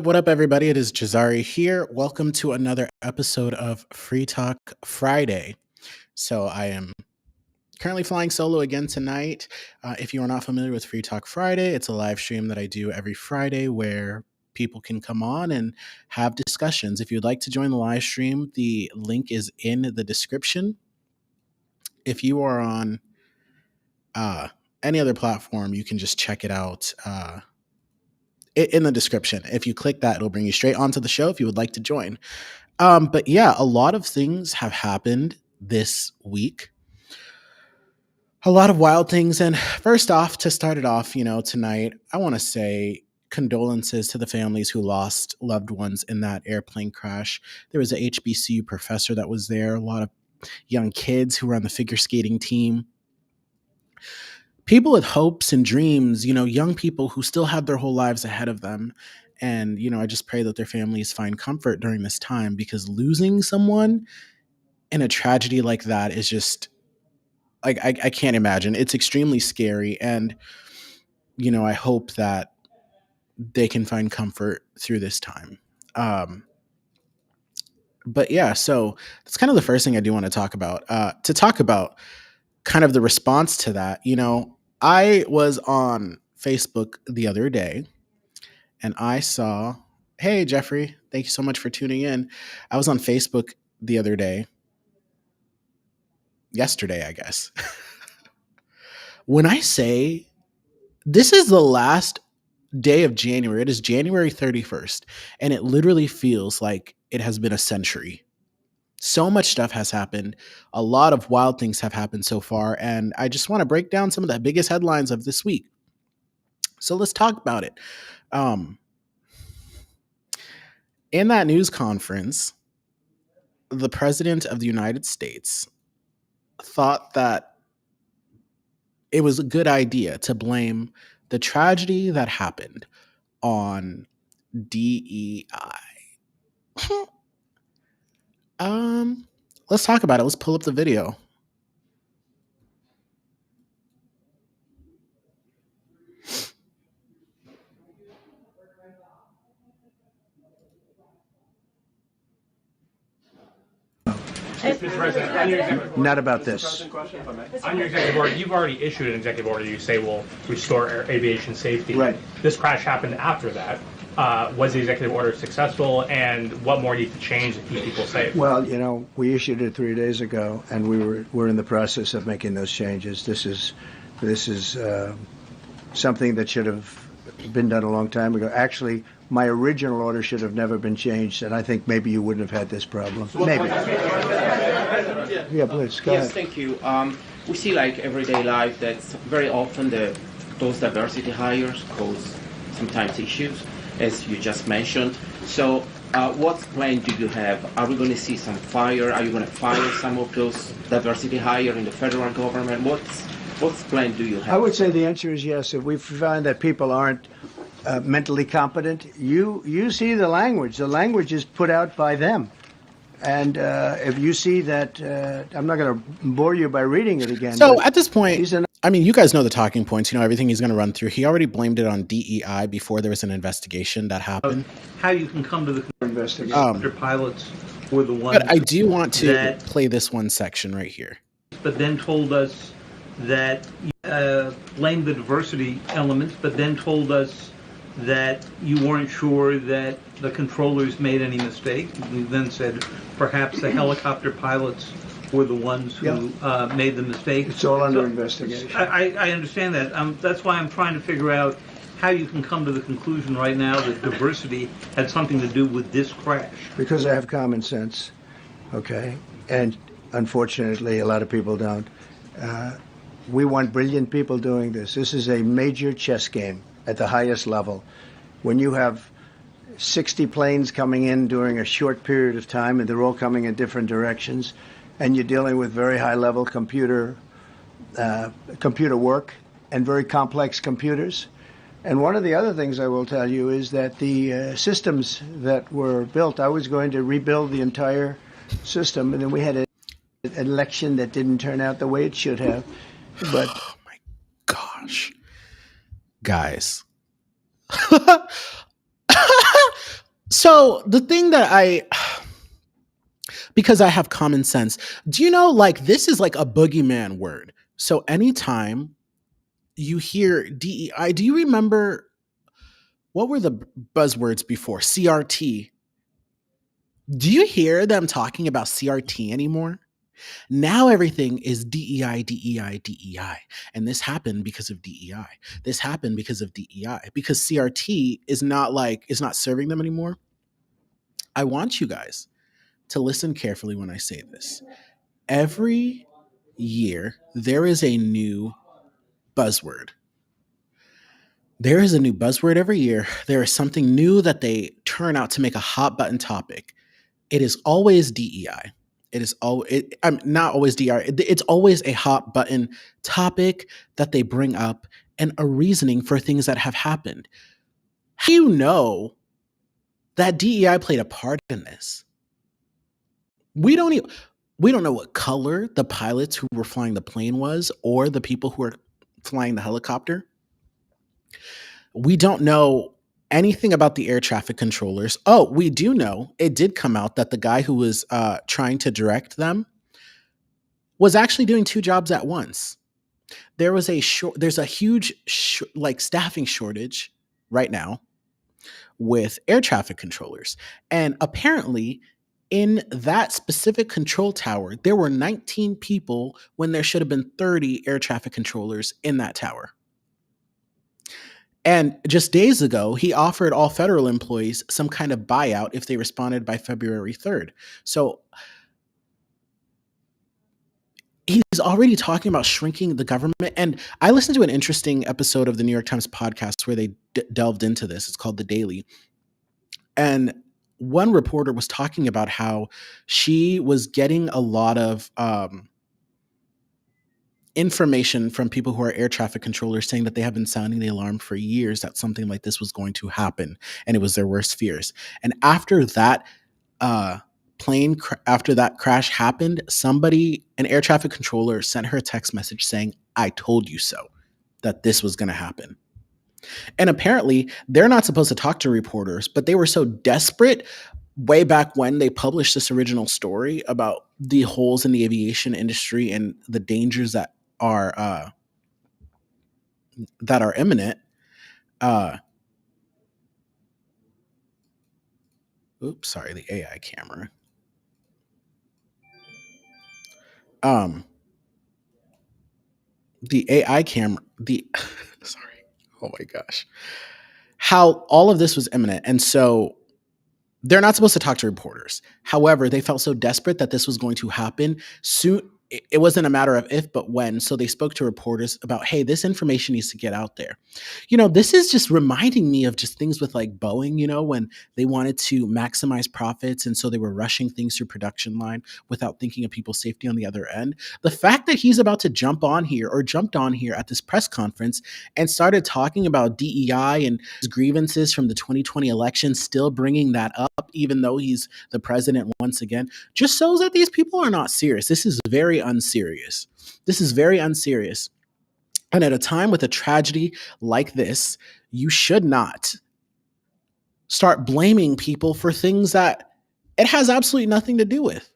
What up, everybody? It is Jazari here. Welcome to another episode of Free Talk Friday. So, I am currently flying solo again tonight. If you are not familiar with Free Talk Friday, it's a live stream that I do every Friday where people can come on and have discussions. If you'd like to join the live stream, the link is in the description. If you are on any other platform, you can just check it out in the description. If you click that, it'll bring you straight onto the show if you would like to join. But yeah, a lot of things have happened this week. A lot of wild things. And first off, to start it off, tonight, I want to say condolences to the families who lost loved ones in that airplane crash. There was a HBCU professor that was there, a lot of young kids who were on the figure skating team. People with hopes and dreams, young people who still have their whole lives ahead of them. And, I just pray that their families find comfort during this time, because losing someone in a tragedy like that is just like, I can't imagine. It's extremely scary. And, I hope that they can find comfort through this time. But yeah, so that's kind of the first thing I do want to talk about. To talk about kind of the response to that, I was on Facebook the other day and I saw, hey, Jeffrey, thank you so much for tuning in. I was on Facebook the other day, yesterday, I guess. When I say this is the last day of January, it is January 31st, and it literally feels like it has been a century. So much stuff has happened. A lot of wild things have happened so far, and I just want to break down some of the biggest headlines of this week. So let's talk about it. In that news conference, the President of the United States thought that it was a good idea to blame the tragedy that happened on DEI. Let's talk about it. Let's pull up the video. Mr. President, Not about this. on your executive order, you've already issued an executive order you say will restore aviation safety. Right. This crash happened after that. Was the executive order successful, and what more needs to change to keep people safe? Well, we issued it 3 days ago, and we're in the process of making those changes. This is something that should have been done a long time ago. Actually, my original order should have never been changed, and I think maybe you wouldn't have had this problem. Maybe. Yeah, please, go Yes, ahead. thank you. We see like everyday life that very often those diversity hires cause sometimes issues, as you just mentioned. So what plan do you have? Are we going to see some fire? Are you going to fire some of those diversity hire in the federal government? What's plan do you have? I would say the answer is yes. If we find that people aren't mentally competent, you see the language. The language is put out by them. And if you see that, I'm not going to bore you by reading it again. So at this point, these are you guys know the talking points, everything he's going to run through. He already blamed it on DEI before there was an investigation that happened. How you can come to the investigation. conclusion pilots were the ones, But I do want to that- play this one section right here. but then told us that blamed the diversity elements, but then told us that you weren't sure that the controllers made any mistake. We then said perhaps the helicopter pilots were the ones who made the mistake. It's all under investigation. I understand that. That's why I'm trying to figure out how you can come to the conclusion right now that diversity had something to do with this crash. Because I have common sense, okay? And unfortunately, a lot of people don't. We want brilliant people doing this. This is a major chess game at the highest level. When you have 60 planes coming in during a short period of time, and they're all coming in different directions, and you're dealing with very high-level computer work and very complex computers. And one of the other things I will tell you is that the systems that were built, I was going to rebuild the entire system, and then we had an election that didn't turn out the way it should have. But Oh my gosh. Guys. So the thing that because I have common sense, do you know, like, this is like a boogeyman word. So anytime you hear DEI, do you remember what were the buzzwords before? CRT. Do you hear them talking about CRT anymore? Now everything is DEI, DEI, DEI. And this happened because of DEI. This happened because of DEI. Because CRT is not serving them anymore. I want you guys to listen carefully when I say this. Every year, there is a new buzzword. There is a new buzzword every year. There is something new that they turn out to make a hot button topic. It is always DEI. It is I'm not always DEI. It's always a hot button topic that they bring up and a reasoning for things that have happened. How do you know that DEI played a part in this? We don't even, we don't know what color the pilots who were flying the plane was or the people who were flying the helicopter. We don't know anything about the air traffic controllers. Oh, we do know it did come out that the guy who was trying to direct them was actually doing two jobs at once. There's a huge like staffing shortage right now with air traffic controllers, and apparently in that specific control tower there were 19 people when there should have been 30 air traffic controllers in that tower. And just days ago, he offered all federal employees some kind of buyout if they responded by February 3rd. So he's already talking about shrinking the government. And I listened to an interesting episode of the New York Times podcast where they delved into this. It's called The Daily. And one reporter was talking about how she was getting a lot of information from people who are air traffic controllers saying that they have been sounding the alarm for years that something like this was going to happen, and it was their worst fears. And after that after that crash happened, an air traffic controller sent her a text message saying, "I told you so," that this was going to happen. And apparently they're not supposed to talk to reporters, but they were so desperate way back when they published this original story about the holes in the aviation industry and the dangers that are imminent. Oops, sorry, the AI camera. The AI camera, sorry, oh my gosh, how all of this was imminent. And so they're not supposed to talk to reporters. However, they felt so desperate that this was going to happen soon. It wasn't a matter of if, but when. So they spoke to reporters about, hey, this information needs to get out there. This is just reminding me of just things with like Boeing, when they wanted to maximize profits. And so they were rushing things through production line without thinking of people's safety on the other end. The fact that he's about to jumped on here at this press conference and started talking about DEI and his grievances from the 2020 election, still bringing that up, even though he's the president once again, just shows that these people are not serious. This is very unserious. And at a time with a tragedy like this, you should not start blaming people for things that it has absolutely nothing to do with.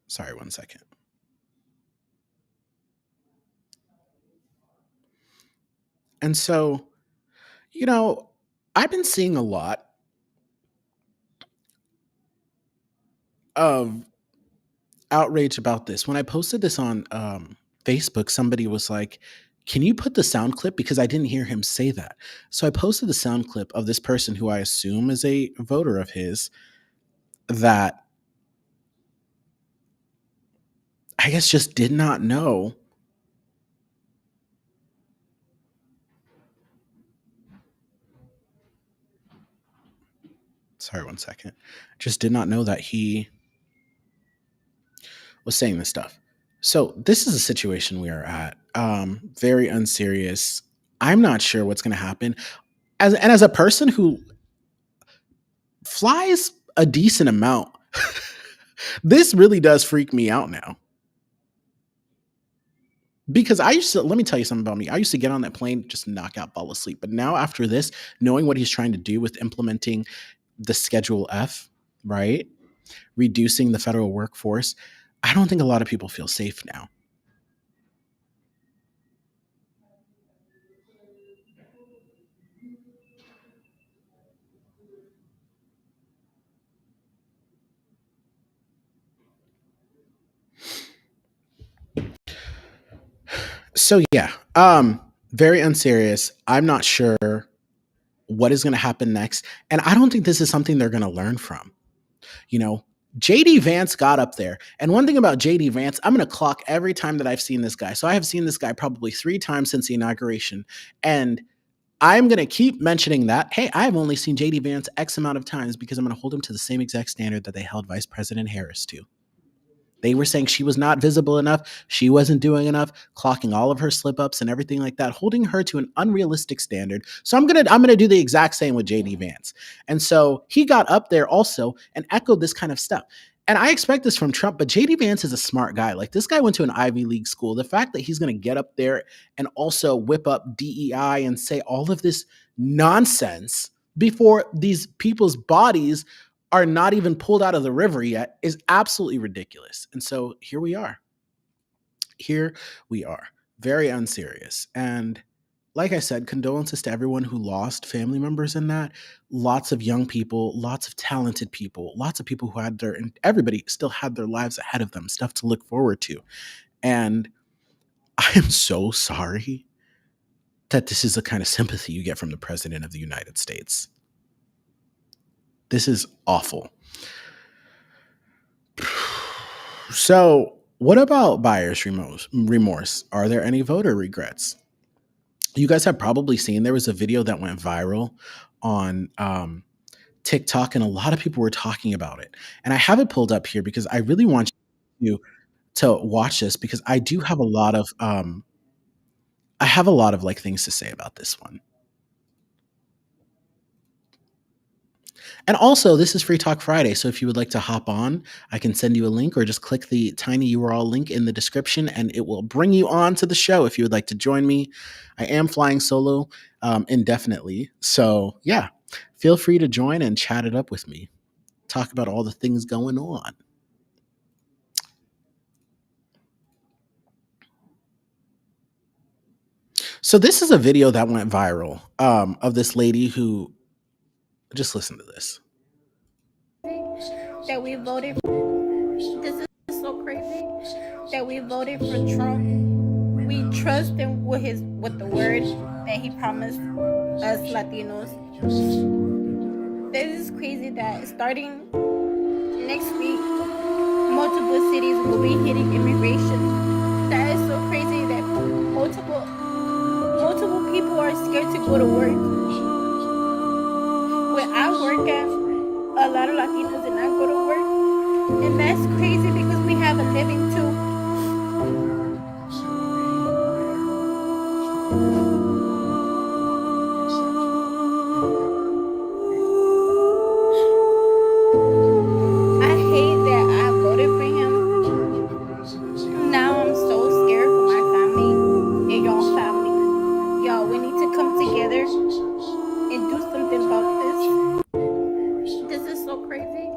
Sorry, 1 second. And so, I've been seeing a lot of outrage about this. When I posted this on Facebook, somebody was like, "Can you put the sound clip?" Because I didn't hear him say that. So I posted the sound clip of this person who I assume is a voter of his that I guess just did not know sorry, 1 second. Just did not know that he was saying this stuff. So this is a situation we are at. Very unserious. I'm not sure what's going to happen. As a person who flies a decent amount, this really does freak me out now. Because I used to, let me tell you something about me. I used to get on that plane, just knock out, fall asleep. But now after this, knowing what he's trying to do with implementing the Schedule F, right? Reducing the federal workforce, I don't think a lot of people feel safe now. So yeah, very unserious. I'm not sure what is going to happen next, and I don't think this is something they're going to learn from. You know, JD Vance got up there. And one thing about JD Vance, I'm going to clock every time that I've seen this guy. So I have seen this guy probably 3 times since the inauguration. And I'm going to keep mentioning that. Hey, I've only seen JD Vance X amount of times because I'm going to hold him to the same exact standard that they held Vice President Harris to. They were saying she was not visible enough. She wasn't doing enough, clocking all of her slip ups and everything like that, holding her to an unrealistic standard. So I'm gonna do the exact same with JD Vance. And so he got up there also and echoed this kind of stuff. And I expect this from Trump, but JD Vance is a smart guy. Like, this guy went to an Ivy League school. The fact that he's gonna get up there and also whip up DEI and say all of this nonsense before these people's bodies are not even pulled out of the river yet is absolutely ridiculous. And so here we are. Here we are. Very unserious. And like I said, condolences to everyone who lost family members in that. Lots of young people, lots of talented people, lots of people who had their, and everybody still had their lives ahead of them, stuff to look forward to. And I am so sorry that this is the kind of sympathy you get from the President of the United States. This is awful. So, what about buyer's remorse? Are there any voter regrets? You guys have probably seen there was a video that went viral on TikTok, and a lot of people were talking about it. And I have it pulled up here because I really want you to watch this because I do have a lot of like things to say about this one. And also, this is Free Talk Friday, so if you would like to hop on, I can send you a link or just click the tiny URL link in the description and it will bring you on to the show if you would like to join me. I am flying solo indefinitely. So yeah, feel free to join and chat it up with me. Talk about all the things going on. So this is a video that went viral of this lady who, just listen to this. That we voted. This is so crazy that we voted for Trump. We trust him with the word that he promised us Latinos. This is crazy that starting next week, multiple cities will be hitting immigration. That is so crazy that multiple people are scared to go to work. When I work at, a lot of Latinos did not go to work, and that's crazy because we have a living too. I hate that I voted for him. Now I'm so scared for my family and y'all family. Y'all, we need to come together and do something about this. This is so crazy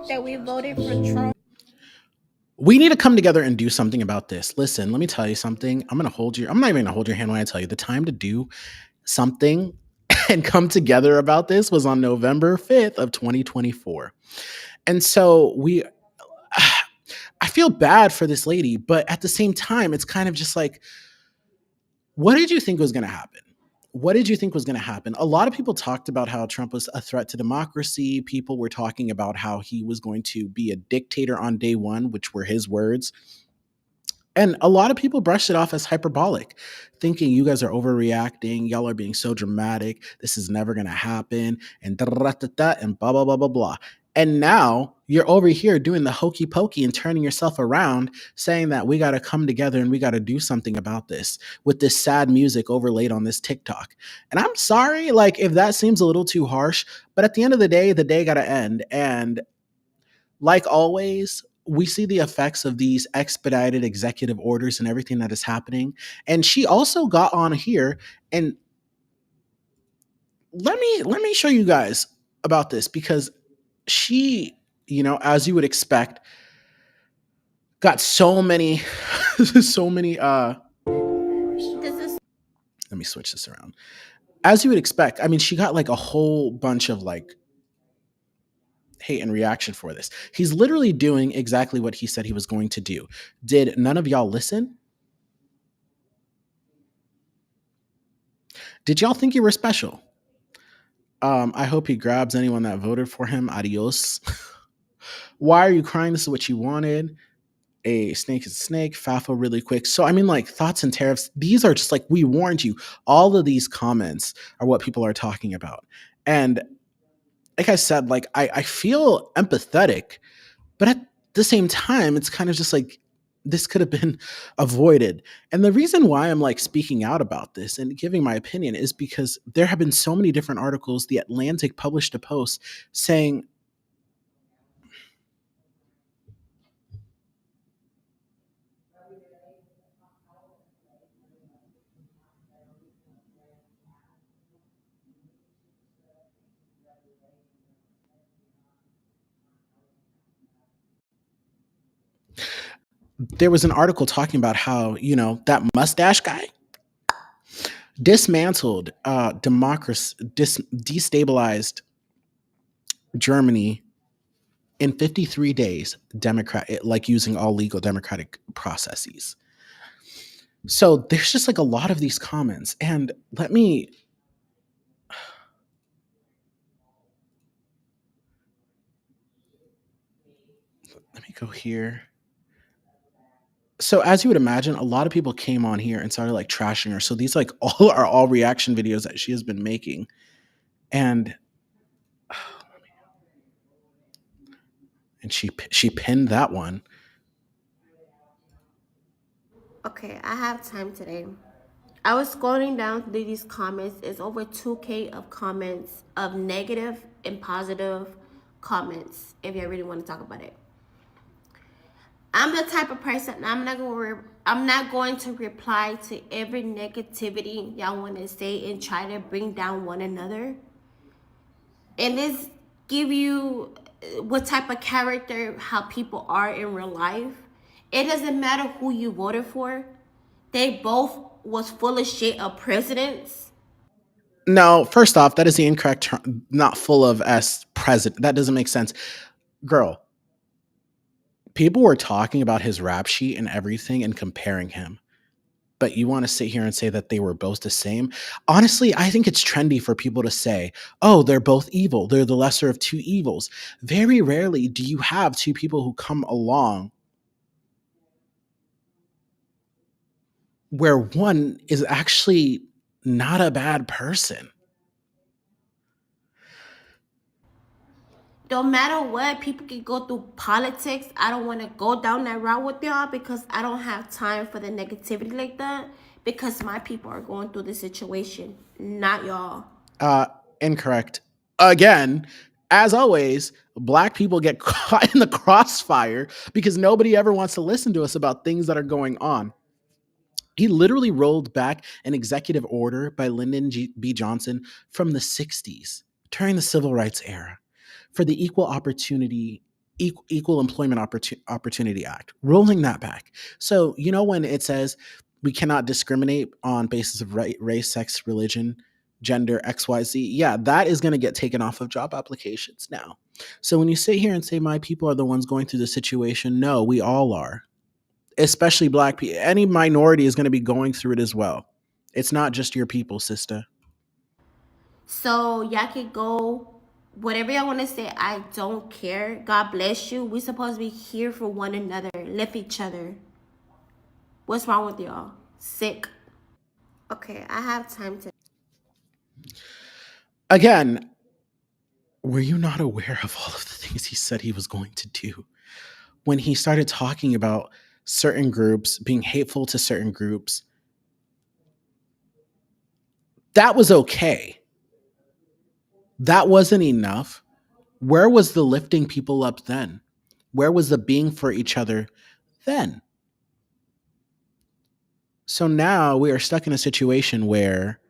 that we voted for Trump. We need to come together and do something about this. Listen, let me tell you something. I'm not even gonna hold your hand when I tell you the time to do something and come together about this was on November 5th of 2024. And so I feel bad for this lady, but at the same time, it's kind of just like, what did you think was going to happen? What did you think was going to happen? A lot of people talked about how Trump was a threat to democracy. People were talking about how he was going to be a dictator on day one, which were his words. And a lot of people brushed it off as hyperbolic, thinking you guys are overreacting. Y'all are being so dramatic. This is never going to happen. And da-da-da-da-da, and blah, blah, blah, blah, blah. And now you're over here doing the hokey pokey and turning yourself around, saying that we got to come together and we got to do something about this with this sad music overlaid on this TikTok. And I'm sorry, like, if that seems a little too harsh, but at the end of the day got to end. And like always, we see the effects of these expedited executive orders and everything that is happening. And she also got on here and let me show you guys about this, because she, as you would expect, got so many so many This is let me switch this around. As you would expect, I mean, she got like a whole bunch of like hate and reaction for this. He's literally doing exactly what he said he was going to do. Did none of y'all listen? Did y'all think you were special? I hope he grabs anyone that voted for him. Adios. Why are you crying? This is what you wanted. A snake is a snake. FAFO really quick. So, I mean, like, thoughts and tariffs, these are just like, we warned you. All of these comments are what people are talking about. And like I said, like, I feel empathetic, but at the same time, it's kind of just like, this could have been avoided. And the reason why I'm like speaking out about this and giving my opinion is because there have been so many different articles. The Atlantic published a post saying, there was an article talking about how, that mustache guy dismantled democracy, destabilized Germany in 53 days, like using all legal democratic processes. So there's just like a lot of these comments. And let me go here. So as you would imagine, a lot of people came on here and started like trashing her. So these like all reaction videos that she has been making. And she pinned that one. Okay, I have time today. I was scrolling down through these comments. It's over 2K of comments of negative and positive comments, if you really want to talk about it. I'm the type of person, I'm not going to reply to every negativity y'all want to say and try to bring down one another. And this give you what type of character, how people are in real life. It doesn't matter who you voted for. They both was full of shit of presidents. No, first off, that is the incorrect term. Not full of as president. That doesn't make sense. Girl, people were talking about his rap sheet and everything and comparing him. But you want to sit here and say that they were both the same? Honestly, I think it's trendy for people to say, oh, they're both evil. They're the lesser of two evils. Very rarely do you have two people who come along where one is actually not a bad person. No matter what, people can go through politics. I don't want to go down that route with y'all because I don't have time for the negativity like that, because my people are going through the situation, not y'all. Incorrect. Again, as always, Black people get caught in the crossfire because nobody ever wants to listen to us about things that are going on. He literally rolled back an executive order by Lyndon B. Johnson from the 60s during the Civil Rights era for the Equal Employment Opportunity Act, rolling that back. So, when it says we cannot discriminate on basis of race, sex, religion, gender, XYZ, yeah, that is going to get taken off of job applications now. So when you sit here and say my people are the ones going through the situation, no, we all are. Especially Black people. Any minority is going to be going through it as well. It's not just your people, sister. So y'all can go whatever y'all want to say. I don't care. God bless you. We're supposed to be here for one another, lift each other. What's wrong with y'all? Sick. Okay, I have time to. Again, were you not aware of all of the things he said he was going to do? When he started talking about certain groups being hateful to certain groups, that was okay. That wasn't enough. Where was the lifting people up then? Where was the being for each other then? So now we are stuck in a situation where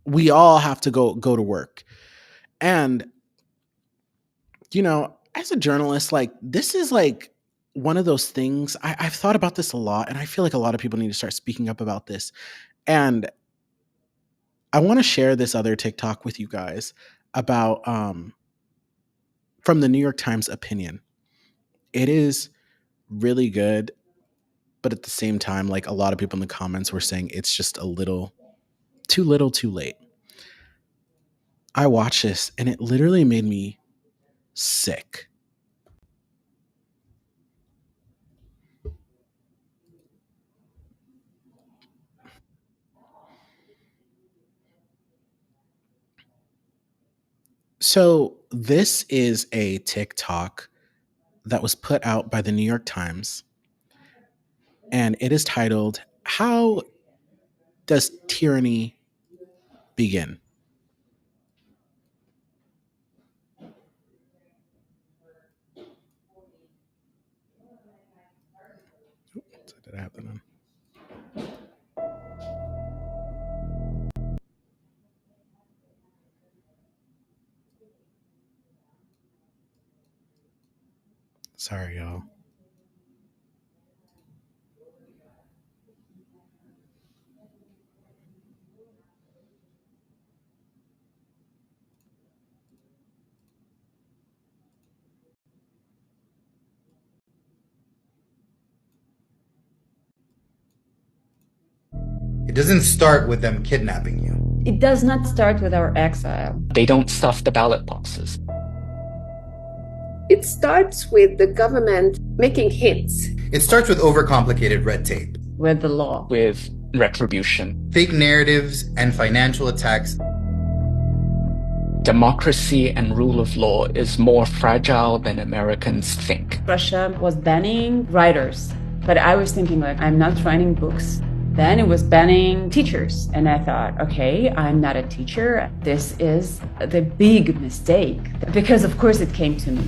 we all have to go to work. And as a journalist, like, this is like one of those things. I've thought about this a lot, and I feel like a lot of people need to start speaking up about this. And I want to share this other TikTok with you guys about from the New York Times opinion. It is really good, but at the same time, like, a lot of people in the comments were saying it's just a little too late. I watched this and it literally made me sick. So this is a TikTok that was put out by the New York Times, and it is titled, "How Does Tyranny Begin?" What did that happen? Sorry, y'all. It doesn't start with them kidnapping you. It does not start with our exile. They don't stuff the ballot boxes. It starts with the government making hints. It starts with overcomplicated red tape, With the law. With retribution. fake narratives, and financial attacks. Democracy and rule of law is more fragile than Americans think. Russia was banning writers, but I was thinking, like, I'm not writing books. Then it was banning teachers. And I thought, okay, I'm not a teacher. This is the big mistake. Because of course it came to me.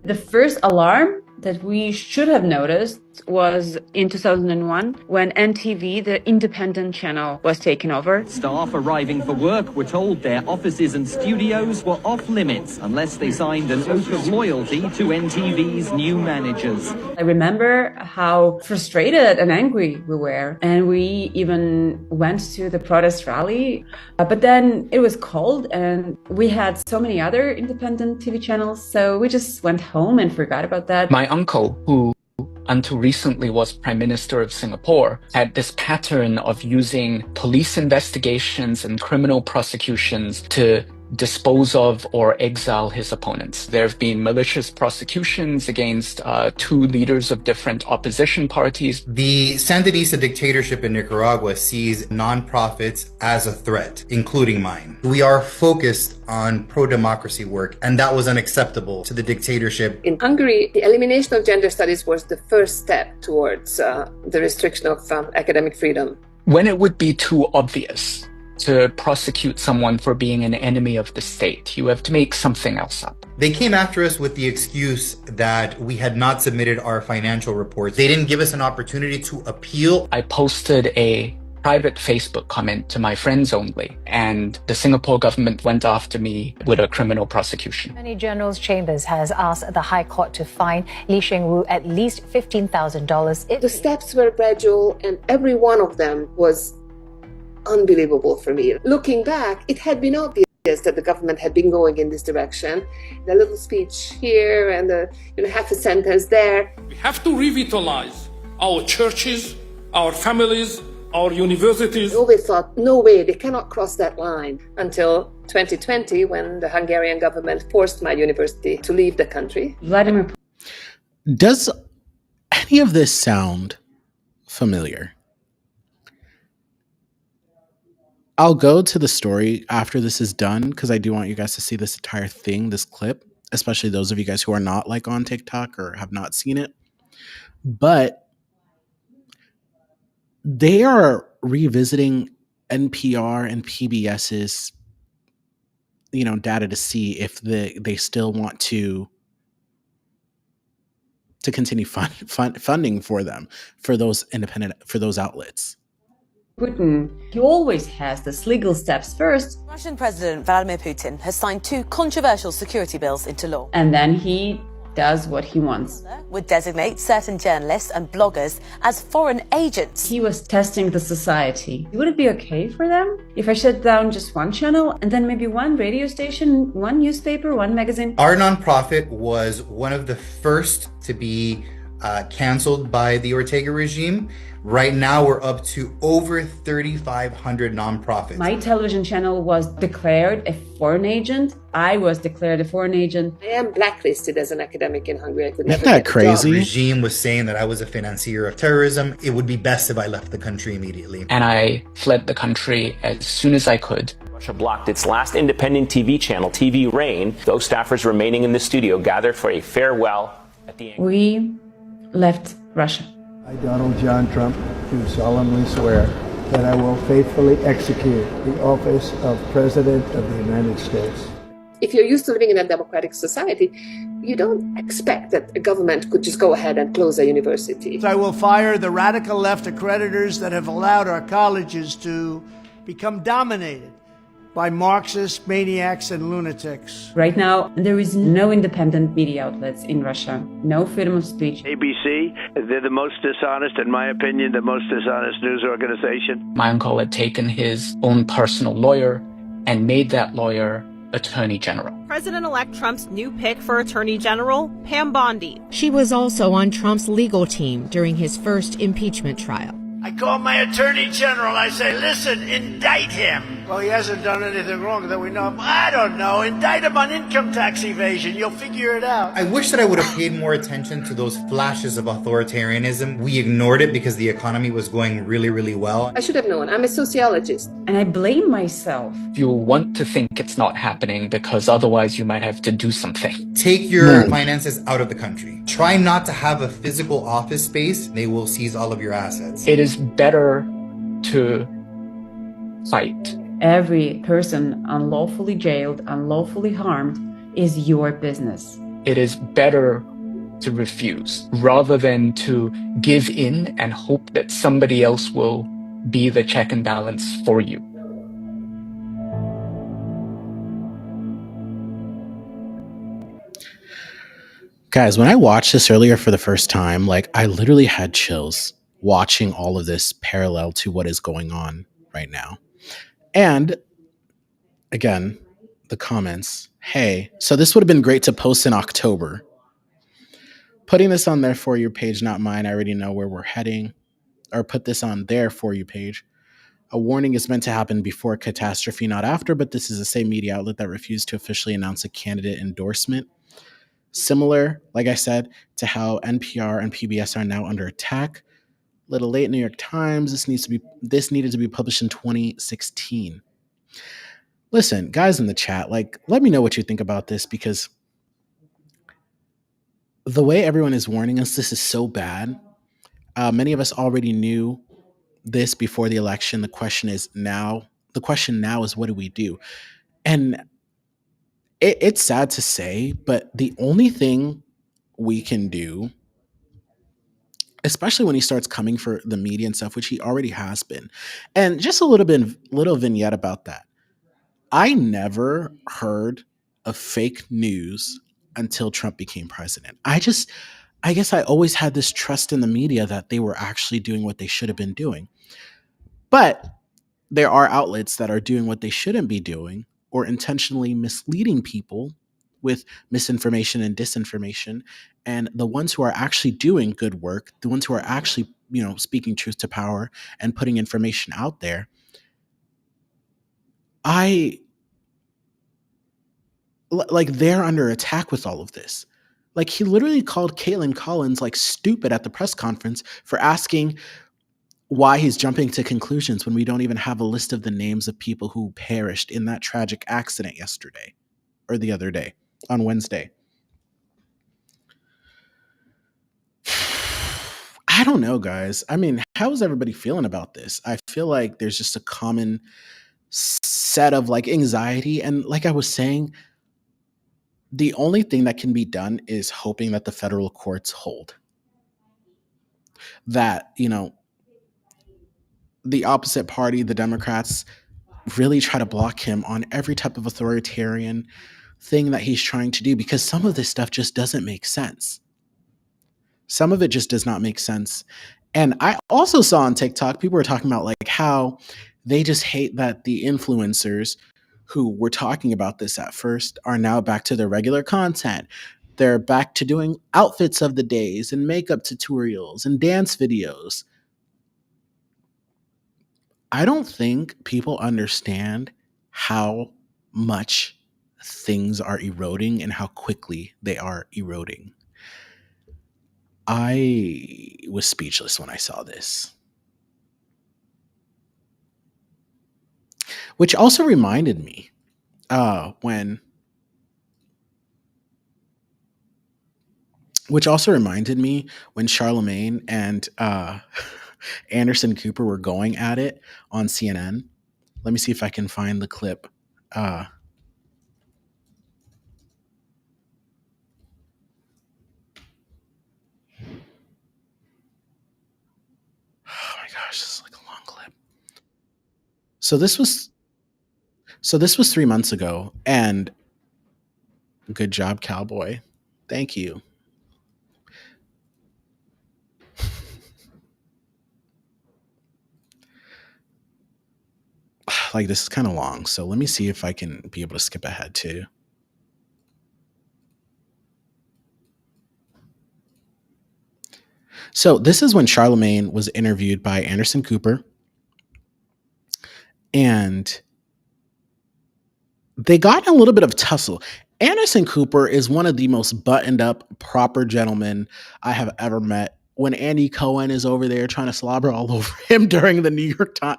The first alarm that we should have noticed was in 2001 when NTV, the independent channel, was taken over. Staff arriving for work were told their offices and studios were off limits unless they signed an oath of loyalty to NTV's new managers. I remember how frustrated and angry we were, and we even went to the protest rally. But then it was cold, and we had so many other independent TV channels, so we just went home and forgot about that. My uncle, who until recently was Prime Minister of Singapore, had this pattern of using police investigations and criminal prosecutions to dispose of or exile his opponents. There have been malicious prosecutions against two leaders of different opposition parties. The Sandinista dictatorship in Nicaragua sees nonprofits as a threat, including mine. We are focused on pro-democracy work, and that was unacceptable to the dictatorship. In Hungary, the elimination of gender studies was the first step towards the restriction of academic freedom. When it would be too obvious to prosecute someone for being an enemy of the state, you have to make something else up. They came after us with the excuse that we had not submitted our financial reports. They didn't give us an opportunity to appeal. I posted a private Facebook comment to my friends only, and the Singapore government went after me with a criminal prosecution. Attorney General's Chambers has asked the High Court to fine Lee Sheng-wu at least $15,000. The steps were gradual, and every one of them was unbelievable for me. Looking back, it had been obvious that the government had been going in this direction. The little speech here and the half a sentence there. We have to revitalize our churches, our families, our universities. I always thought, no way, they cannot cross that line, until 2020, when the Hungarian government forced my university to leave the country. Vladimir. Does any of this sound familiar? I'll go to the story after this is done, because I do want you guys to see this entire thing, this clip, especially those of you guys who are not like on TikTok or have not seen it. But they are revisiting NPR and PBS's, data to see if they still want to continue funding for them, for those outlets. Putin, he always has this legal steps first. Russian President Vladimir Putin has signed 2 controversial security bills into law. And then he does what he wants. Would designate certain journalists and bloggers as foreign agents. He was testing the society. Would it be okay for them if I shut down just one channel and then maybe one radio station, one newspaper, one magazine? Our nonprofit was one of the first to be canceled by the Ortega regime. Right now, we're up to over 3,500 nonprofits. My television channel was declared a foreign agent. I was declared a foreign agent. I am blacklisted as an academic in Hungary. I could never Isn't that get a crazy? job. The regime was saying that I was a financier of terrorism. It would be best if I left the country immediately. And I fled the country as soon as I could. Russia blocked its last independent TV channel, TV Rain. Those staffers remaining in the studio gathered for a farewell at the end. We left Russia. I, Donald John Trump, do solemnly swear that I will faithfully execute the office of President of the United States. If you're used to living in a democratic society, you don't expect that a government could just go ahead and close a university. I will fire the radical left accreditors that have allowed our colleges to become dominated by Marxist maniacs and lunatics. Right now, there is no independent media outlets in Russia, no freedom of speech. ABC, they're the most dishonest, in my opinion, the most dishonest news organization. My uncle had taken his own personal lawyer and made that lawyer Attorney General. President-elect Trump's new pick for Attorney General, Pam Bondi. She was also on Trump's legal team during his first impeachment trial. I call my Attorney General. I say, listen, indict him. Well, he hasn't done anything wrong that we know of. I don't know. Indict him on income tax evasion. You'll figure it out. I wish that I would have paid more attention to those flashes of authoritarianism. We ignored it because the economy was going really, really well. I should have known. I'm a sociologist. And I blame myself. You want to think it's not happening because otherwise you might have to do something. Take your finances out of the country. Try not to have a physical office space. They will seize all of your assets. It is better to fight. Every person unlawfully jailed, unlawfully harmed is your business. It is better to refuse rather than to give in and hope that somebody else will be the check and balance for you. Guys, when I watched this earlier for the first time, I literally had chills watching all of this parallel to what is going on right now. And again, the comments, hey, so this would have been great to post in October. Putting this on their For You page, not mine. I already know where we're heading. Or put this on their For You page. A warning is meant to happen before catastrophe, not after, but this is the same media outlet that refused to officially announce a candidate endorsement. Similar, like I said, to how NPR and PBS are now under attack. Little late, New York Times. This needed to be published in 2016. Listen, guys in the chat, let me know what you think about this, because the way everyone is warning us, this is so bad. Many of us already knew this before the election. The question now is, what do we do? And it's sad to say, but the only thing we can do, especially when he starts coming for the media and stuff, which he already has been. And just a little vignette about that. I never heard of fake news until Trump became president. I guess I always had this trust in the media that they were actually doing what they should have been doing. But there are outlets that are doing what they shouldn't be doing, or intentionally misleading people with misinformation and disinformation. And the ones who are actually doing good work, the ones who are actually, speaking truth to power and putting information out there, they're under attack with all of this. He literally called Caitlin Collins stupid at the press conference for asking why he's jumping to conclusions when we don't even have a list of the names of people who perished in that tragic accident yesterday or the other day on Wednesday. I don't know, guys. I mean, how is everybody feeling about this? I feel like there's just a common set of like anxiety. And like I was saying, the only thing that can be done is hoping that the federal courts hold. That, you know, the opposite party, the Democrats, really try to block him on every type of authoritarian thing that he's trying to do, because some of this stuff just doesn't make sense. Some of it just does not make sense. And I also saw on TikTok, people were talking about like how they just hate that the influencers who were talking about this at first are now back to their regular content. They're back to doing outfits of the days and makeup tutorials and dance videos. I don't think people understand how much things are eroding and how quickly they are eroding. I was speechless when I saw this. Which also reminded me when Charlemagne and Anderson Cooper were going at it on CNN. Let me see if I can find the clip. Oh my gosh, this is like a long clip. So this was 3 months ago, and good job, Cowboy. Thank you. Like, this is kind of long, so let me see if I can be able to skip ahead too. So this is when Charlemagne was interviewed by Anderson Cooper, and they got in a little bit of tussle. Anderson Cooper is one of the most buttoned up, proper gentlemen I have ever met. When Andy Cohen is over there trying to slobber all over him during the New York Times,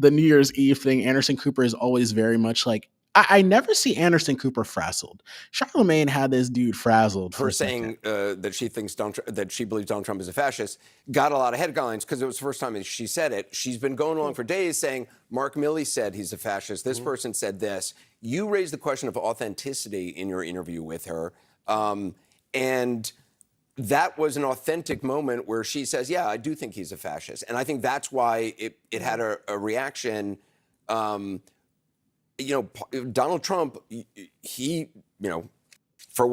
the New Year's Eve thing, Anderson Cooper is always very much like, I never see Anderson Cooper frazzled. Charlemagne had this dude frazzled. Her saying that she thinks that she believes Donald Trump is a fascist got a lot of headlines because it was the first time that she said it. She's been going along for days saying Mark Milley said he's a fascist. This person said this. You raised the question of authenticity in your interview with her, and that was an authentic moment where she says, "Yeah, I do think he's a fascist," and I think that's why it had a reaction. You know, Donald Trump, he, you know, for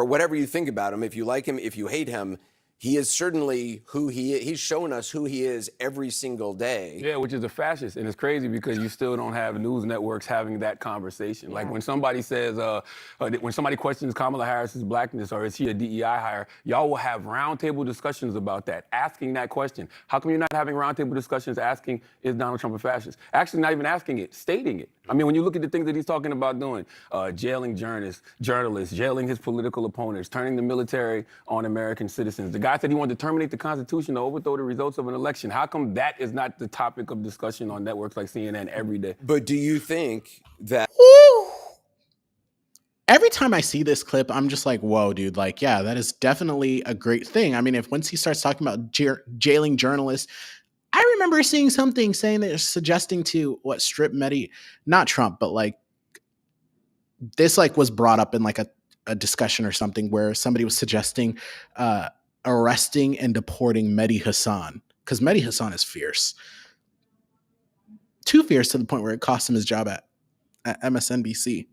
whatever you think about him, if you like him, if you hate him, he is certainly who he is. He's shown us who he is every single day. Yeah, which is a fascist. And it's crazy because you still don't have news networks having that conversation. Yeah. Like when somebody says, when somebody questions Kamala Harris's blackness or is she a DEI hire, y'all will have roundtable discussions about that, asking that question. How come you're not having roundtable discussions asking, is Donald Trump a fascist? Actually, not even asking it, stating it. I mean, when you look at the things that he's talking about doing, jailing journalists, jailing his political opponents, turning the military on American citizens. The guy said he wanted to terminate the Constitution to overthrow the results of an election. How come that is not the topic of discussion on networks like CNN every day? But do you think that... Every time I see this clip, I'm just like, whoa, dude. Like, yeah, that is definitely a great thing. I mean, once he starts talking about jailing journalists, I remember seeing something saying that suggesting to strip Medi, not Trump, but like this like was brought up in like a discussion or something where somebody was suggesting arresting and deporting Mehdi Hasan, because Mehdi Hasan is fierce. Too fierce to the point where it cost him his job at MSNBC.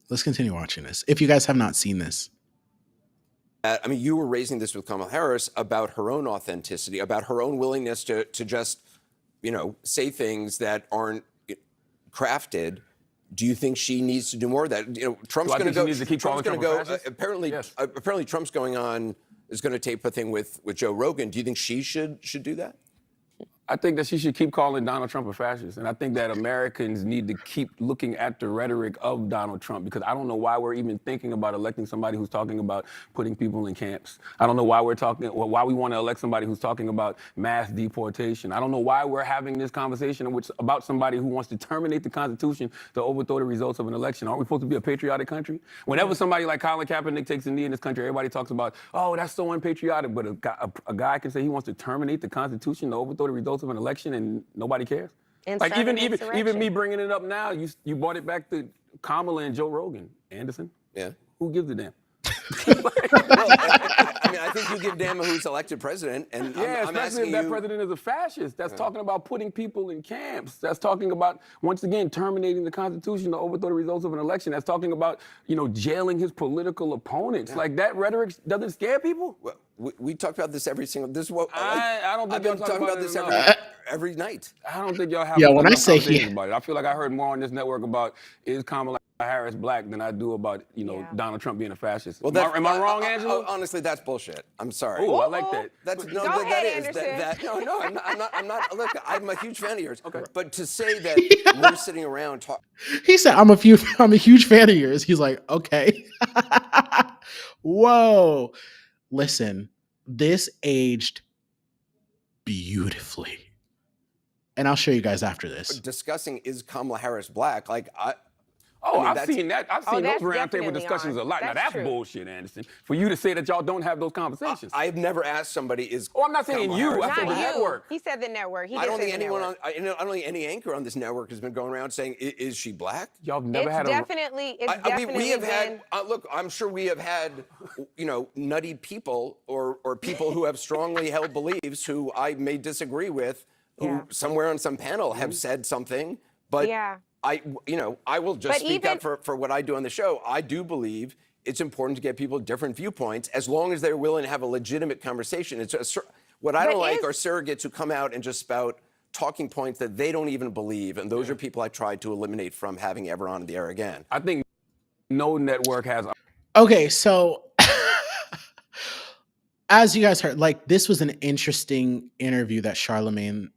Let's continue watching this. If you guys have not seen this. I mean, you were raising this with Kamala Harris about her own authenticity, about her own willingness to just, you know, say things that aren't crafted. Do you think she needs to do more of that? You know, Trump's going to go. Trump's going to go. Apparently, yes. Apparently, Trump's going on is going to tape a thing with Joe Rogan. Do you think she should do that? I think that she should keep calling Donald Trump a fascist. And I think that Americans need to keep looking at the rhetoric of Donald Trump, because I don't know why we're even thinking about electing somebody who's talking about putting people in camps. I don't know why why we want to elect somebody who's talking about mass deportation. I don't know why we're having this conversation about somebody who wants to terminate the Constitution to overthrow the results of an election. Aren't we supposed to be a patriotic country? Whenever somebody like Colin Kaepernick takes a knee in this country, everybody talks about, oh, that's so unpatriotic. But a guy can say he wants to terminate the Constitution to overthrow the results results of an election and nobody cares? And Like start an even insurrection. me bringing it up now, you brought it back to Kamala and Joe Rogan. Anderson, Yeah. who gives a damn? I mean, I think you give damn who's elected president, and Yeah, I'm especially asking if that you. president is a fascist. That's talking about putting people in camps. That's talking about, once again, terminating the Constitution to overthrow the results of an election. That's talking about, jailing his political opponents. Like, that rhetoric doesn't scare people? Well, we talk about this every single. This is what I don't think I've been y'all talking talk about this it every night. I don't think y'all have Yeah, when I enough say conversations about it. I feel like I heard more on this network about is Kamala Harris black than I do about, Donald Trump being a fascist. Well, am I wrong, Angela? Honestly, that's bullshit. I'm sorry. Oh, I like that. That's Go ahead, Anderson. I'm not. Look, I'm a huge fan of yours. Okay. But to say that we're sitting around talking. He said, I'm a huge fan of yours. He's like, okay. Whoa. Listen, this aged beautifully. And I'll show you guys after this. Discussing is Kamala Harris black? I've seen that. I've seen those that's roundtable definitely discussions on. a lot. Now That's that's true. bullshit, Anderson. For you to say that y'all don't have those conversations. I've never asked somebody is. I'm not saying Kamala you. Harris I said black? the network. He said the network. He I did don't say think the anyone network. I don't think any anchor on this network has been going around saying, "Is she black?" Y'all have never It's had definitely. It's I mean, definitely we have been. had. Look, I'm sure we have had, nutty people or people who have strongly held beliefs who I may disagree with, who somewhere on some panel have said something, but Yeah. I will just But speak even- up for what I do on the show. I do believe it's important to get people different viewpoints as long as they're willing to have a legitimate conversation. What I But don't like is- are surrogates who come out and just spout talking points that they don't even believe, and those are people I tried to eliminate from having ever on the air again. I think no network has. Okay, so as you guys heard, this was an interesting interview that Charlemagne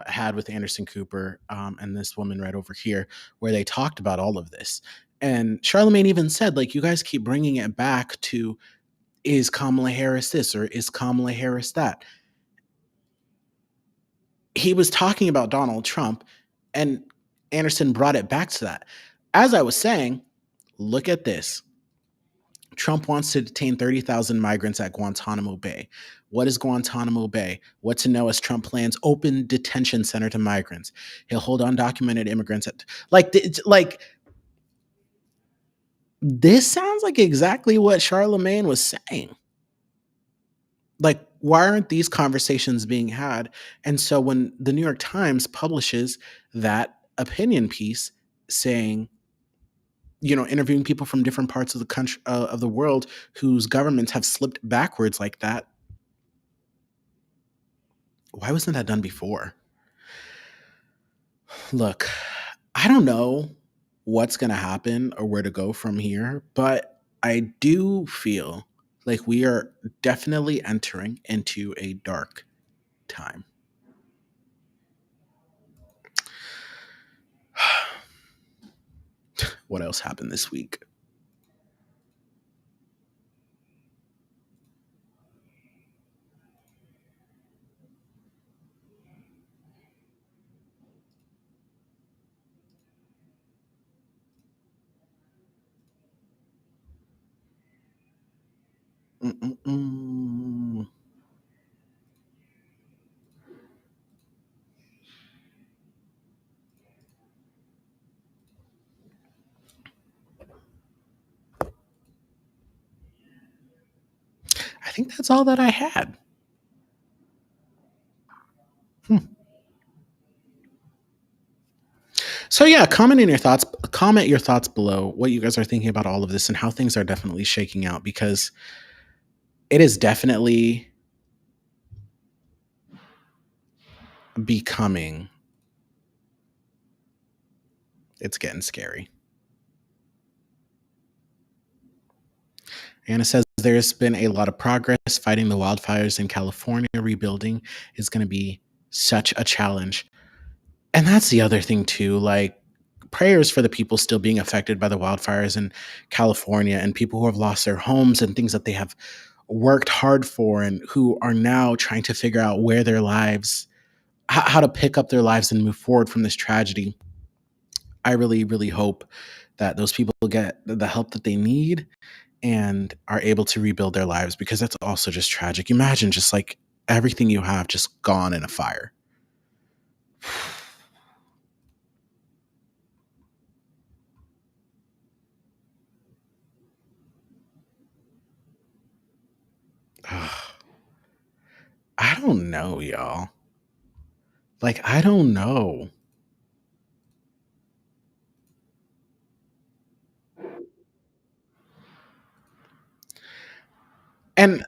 had with Anderson Cooper and this woman right over here, where they talked about all of this. And Charlemagne even said, you guys keep bringing it back to, is Kamala Harris this or is Kamala Harris that? He was talking about Donald Trump, and Anderson brought it back to that. As I was saying, look at this. Trump wants to detain 30,000 migrants at Guantanamo Bay. What is Guantanamo Bay? What to know as Trump plans open detention center to migrants. He'll hold undocumented immigrants at this sounds like exactly what Charlemagne was saying. Why aren't these conversations being had? And so when the New York Times publishes that opinion piece saying, interviewing people from different parts of the country, of the world, whose governments have slipped backwards like that. Why wasn't that done before? Look, I don't know what's going to happen or where to go from here, but I do feel like we are definitely entering into a dark time. What else happened this week? I think that's all that I had. So yeah, comment your thoughts below what you guys are thinking about all of this and how things are definitely shaking out, because it is definitely becoming, it's getting scary. Anna says there's been a lot of progress fighting the wildfires in California. Rebuilding is going to be such a challenge. And that's the other thing too, prayers for the people still being affected by the wildfires in California and people who have lost their homes and things that they have worked hard for and who are now trying to figure out where their lives, how to pick up their lives and move forward from this tragedy. I really, really hope that those people get the help that they need and are able to rebuild their lives, because that's also just tragic. Imagine just everything you have just gone in a fire. I don't know, y'all. Like, I don't know. And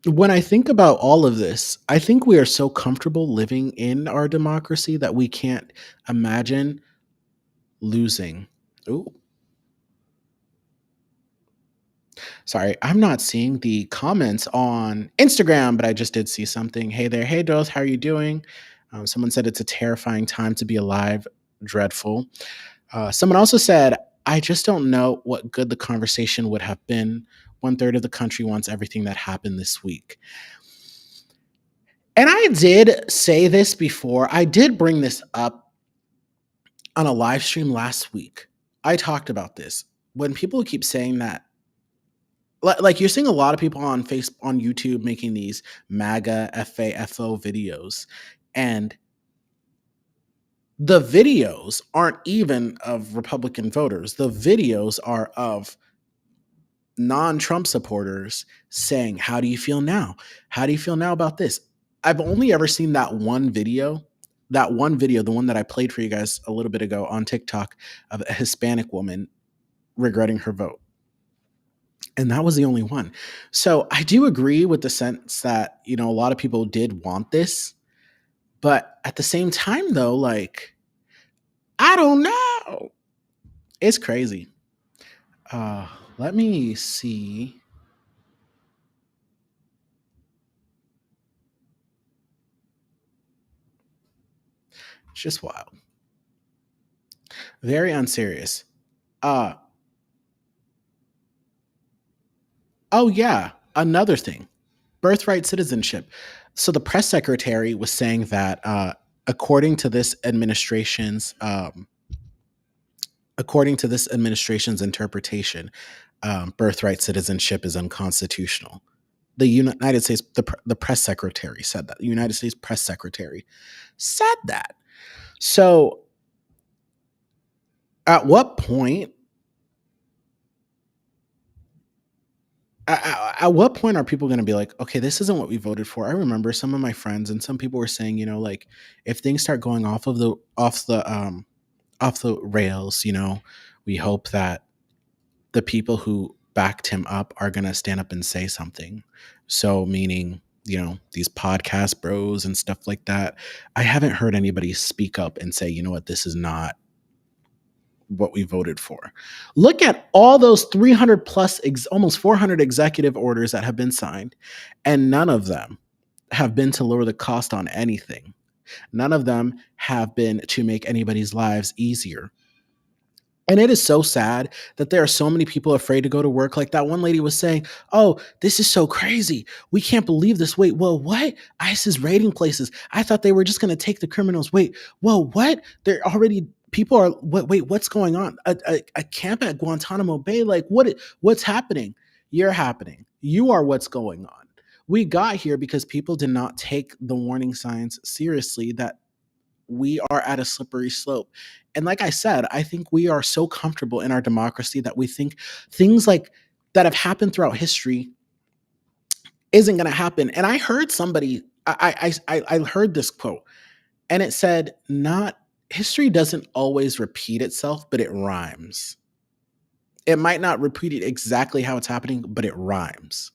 when I think about all of this, I think we are so comfortable living in our democracy that we can't imagine losing. Ooh. Sorry, I'm not seeing the comments on Instagram, but I just did see something. Hey there. Hey, Dose. How are you doing? Someone said it's a terrifying time to be alive. Dreadful. Someone also said, I just don't know what good the conversation would have been. 1/3 of the country wants everything that happened this week. And I did say this before. I did bring this up on a live stream last week. I talked about this. When people keep saying that, like you're seeing a lot of people on YouTube making these MAGA FAFO videos, and the videos aren't even of Republican voters. The videos are of non-Trump supporters saying, how do you feel now? How do you feel now about this? I've only ever seen that one video, the one that I played for you guys a little bit ago on TikTok, of a Hispanic woman regretting her vote. And that was the only one. So I do agree with the sense that, a lot of people did want this. But at the same time, though, like, I don't know. It's crazy. Let me see. It's just wild. Very unserious. Oh, yeah. Another thing. Birthright citizenship. So the press secretary was saying that according to this administration's interpretation, birthright citizenship is unconstitutional. The United States, the press secretary said that. The United States press secretary said that. So at what point are people going to be like, okay, this isn't what we voted for? I remember some of my friends and some people were saying, like, if things start going off the rails, we hope that the people who backed him up are going to stand up and say something. So meaning, these podcast bros and stuff like that. I haven't heard anybody speak up and say, you know what, this is not what we voted for. Look at all those 300 plus, almost 400 executive orders that have been signed, and none of them have been to lower the cost on anything. None of them have been to make anybody's lives easier. And it is so sad that there are so many people afraid to go to work. Like that one lady was saying, oh, this is so crazy. We can't believe this. Wait, well, what? ICE is raiding places. I thought they were just going to take the criminals. Wait, well, what? They're already, people are, wait, what's going on? A camp at Guantanamo Bay? Like what's happening? You're happening. You are what's going on. We got here because people did not take the warning signs seriously that we are at a slippery slope. And like I said, I think we are so comfortable in our democracy that we think things like that have happened throughout history isn't going to happen. And I heard somebody, I heard this quote, and it said, history doesn't always repeat itself, but it rhymes. It might not repeat it exactly how it's happening, but it rhymes.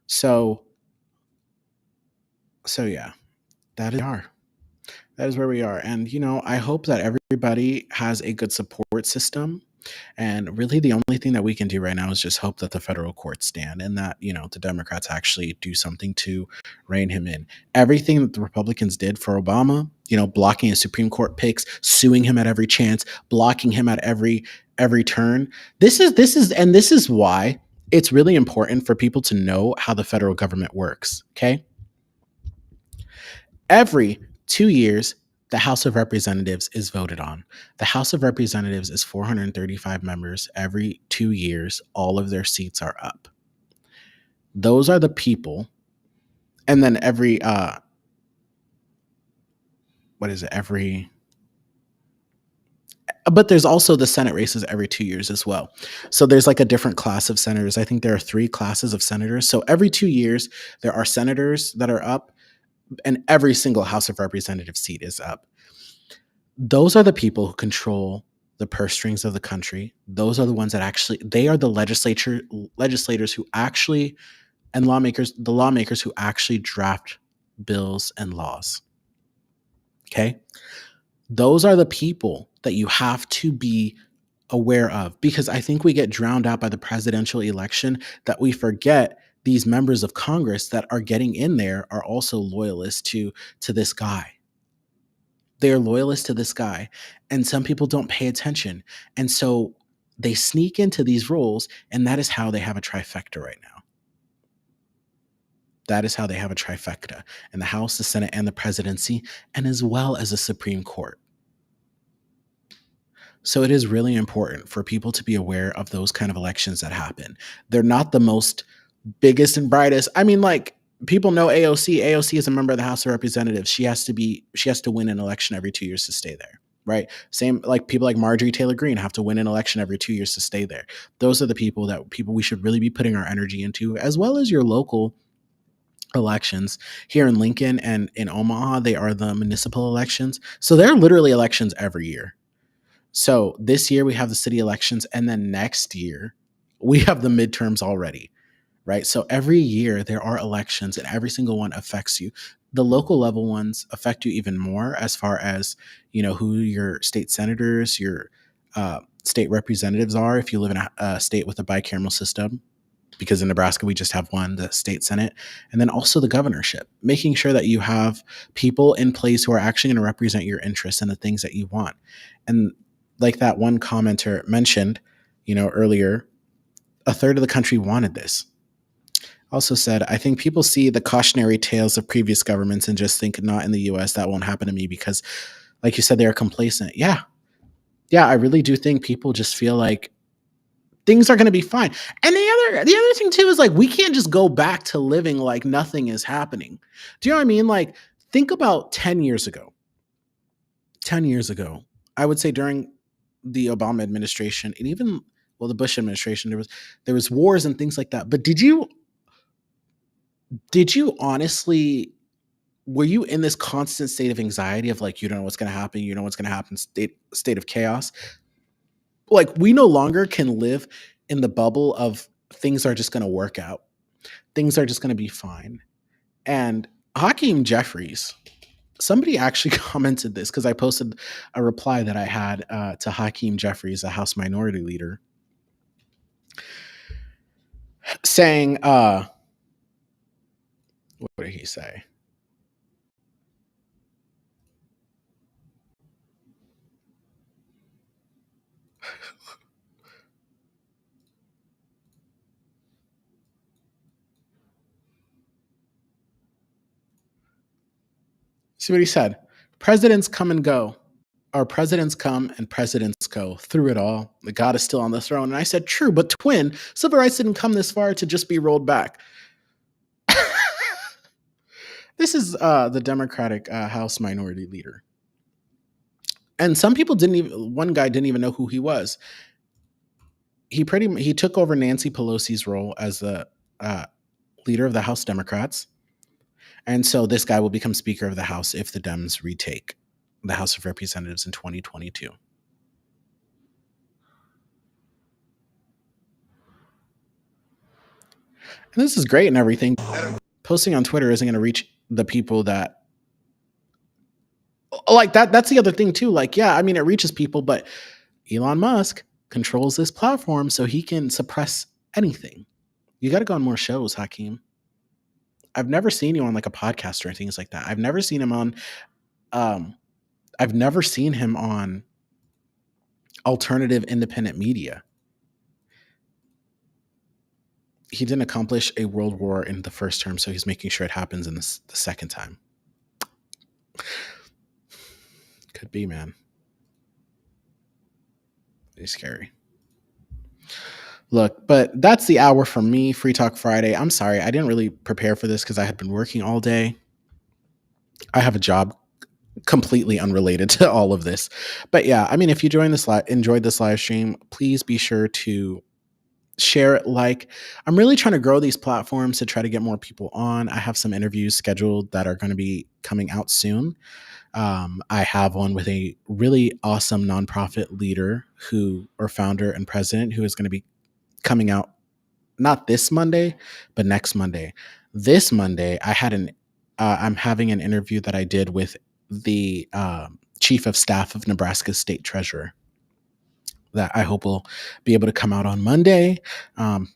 So yeah, that is where we are. And, I hope that everybody has a good support system. And really the only thing that we can do right now is just hope that the federal courts stand and that, the Democrats actually do something to rein him in. Everything that the Republicans did for Obama, blocking his Supreme Court picks, suing him at every chance, blocking him at every turn. This is why it's really important for people to know how the federal government works. Okay. Every 2 years, the House of Representatives is voted on. The House of Representatives is 435 members. Every 2 years, all of their seats are up. Those are the people. And then every but there's also the Senate races every 2 years as well. So there's like a different class of senators. I think there are 3 classes of senators. So every 2 years, there are senators that are up, and every single House of Representatives seat is up. Those are the people who control the purse strings of the country. Those are the ones that they are the legislators who actually, and the lawmakers who actually draft bills and laws. Okay? Those are the people that you have to be aware of, because I think we get drowned out by the presidential election, that we forget these members of Congress that are getting in there are also loyalists to this guy. They are loyalists to this guy, and some people don't pay attention. And so they sneak into these roles, and that is how they have a trifecta right now. That is how they have a trifecta in the House, the Senate, and the presidency, and as well as the Supreme Court. So it is really important for people to be aware of those kind of elections that happen. They're not the most biggest and brightest. I mean, like, people know AOC. AOC is a member of the House of Representatives. She has to win an election every 2 years to stay there, right? Same, like people like Marjorie Taylor Greene have to win an election every 2 years to stay there. Those are the people we should really be putting our energy into, as well as your local elections. Here in Lincoln and in Omaha, they are the municipal elections. So there are literally elections every year. So this year we have the city elections, and then next year we have the midterms already, right? So every year there are elections, and every single one affects you. The local level ones affect you even more, as far as, who your state senators, your state representatives are, if you live in a state with a bicameral system, because in Nebraska we just have one, the state Senate, and then also the governorship, making sure that you have people in place who are actually going to represent your interests and the things that you want. And like that one commenter mentioned, earlier, a third of the country wanted this. Also said, I think people see the cautionary tales of previous governments and just think, not in the US, that won't happen to me, because, like you said, they are complacent. Yeah, I really do think people just feel like things are going to be fine. And the other thing too is, like, we can't just go back to living like nothing is happening. Do you know what I mean? Like, think about 10 years ago. 10 years ago, I would say during the Obama administration, and even, the Bush administration, there was wars and things like that. But did you honestly, were you in this constant state of anxiety of, like, you don't know what's going to happen, state of chaos? Like, we no longer can live in the bubble of things are just going to work out. Things are just going to be fine. And Hakeem Jeffries, somebody actually commented this, because I posted a reply that I had to Hakeem Jeffries, a House Minority Leader, saying, what did he say? See what he said? Presidents come and go. Our presidents come and presidents go. Through it all, the God is still on the throne. And I said, true, but twin, civil rights didn't come this far to just be rolled back. This is the Democratic House Minority Leader. And some people one guy didn't even know who he was. He took over Nancy Pelosi's role as the leader of the House Democrats. And so this guy will become Speaker of the House if the Dems retake the House of Representatives in 2022. And this is great and everything. Posting on Twitter isn't going to reach the people that, like, that's the other thing too. Like, yeah, I mean, it reaches people, but Elon Musk controls this platform so he can suppress anything. You got to go on more shows, Hakeem. I've never seen you on, like, a podcast or things like that. I've never seen him on alternative independent media. He didn't accomplish a world war in the first term, so he's making sure it happens in the second time. Could be, man. It's scary. Look, but that's the hour for me, Free Talk Friday. I'm sorry, I didn't really prepare for this because I had been working all day. I have a job completely unrelated to all of this. But yeah, I mean, if you enjoyed this live stream, please be sure to share it. I'm really trying to grow these platforms to try to get more people on. I have some interviews scheduled that are going to be coming out soon. I have one with a really awesome nonprofit leader or founder and president who is going to be coming out not this Monday, but next Monday. This Monday, I'm having an interview that I did with the chief of staff of Nebraska's state treasurer that I hope will be able to come out on Monday,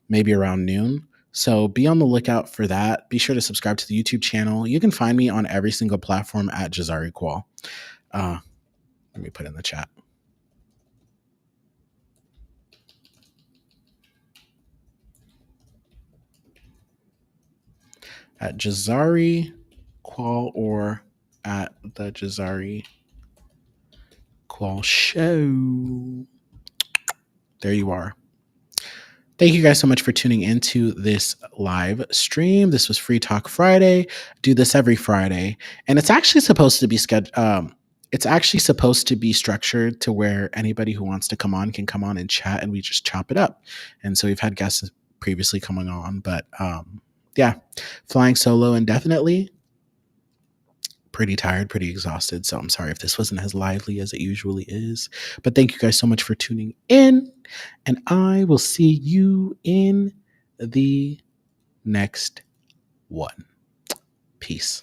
maybe around noon. So be on the lookout for that. Be sure to subscribe to the YouTube channel. You can find me on every single platform at Jazari Qual. Let me put in the chat. At Jazari Qual or at the Jazari Qual Show. There you are. Thank you guys so much for tuning into this live stream. This was Free Talk Friday. Do this every Friday, and it's actually supposed to be structured to where anybody who wants to come on can come on and chat, and we just chop it up. And so we've had guests previously coming on, but yeah, flying solo indefinitely. Pretty tired, pretty exhausted. So I'm sorry if this wasn't as lively as it usually is. But thank you guys so much for tuning in. And I will see you in the next one. Peace.